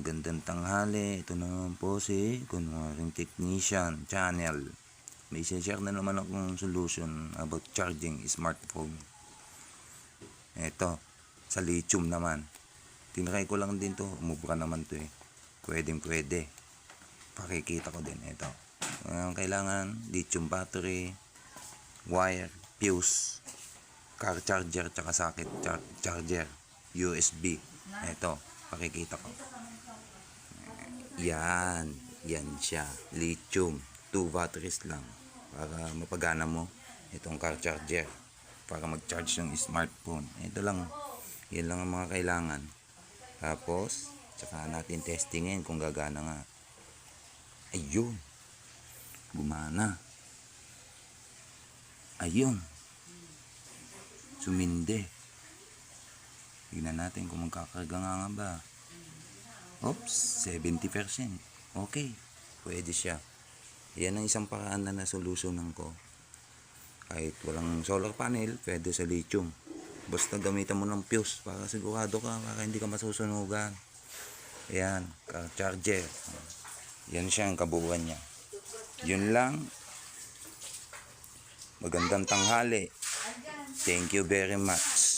Magandang tanghali. Ito naman po si Kunwaring Technician Channel. May share na naman akong solution about charging smartphone. Ito, sa lithium naman. Tinry ko lang din to. Umubra naman to eh. Pwede. Pakikita ko din. Ito. Kailangan lithium battery, wire, fuse, car charger, tsaka socket charger, USB. Ito, pakikita ko. Yan siya, lithium, 2 batteries lang para mapagana mo itong car charger para mag-charge ng smartphone. Ito lang, yan lang ang mga kailangan. Tapos tsaka natin testingin kung gagana nga. Ayun, gumana. Ayun, sumindi. Tignan natin kung magkakarga nga ba. Oops, 70%. Okay, pwede siya. Yan ang isang paraan na nasolusyonan ko. Kahit walang solar panel, pwede sa lithium. Basta gamitan mo ng fuse para sigurado ka, para hindi ka masusunugan. Ayan, car charger. Yan siya ang kabuuan niya. Yun lang. Magandang tanghali. Thank you very much.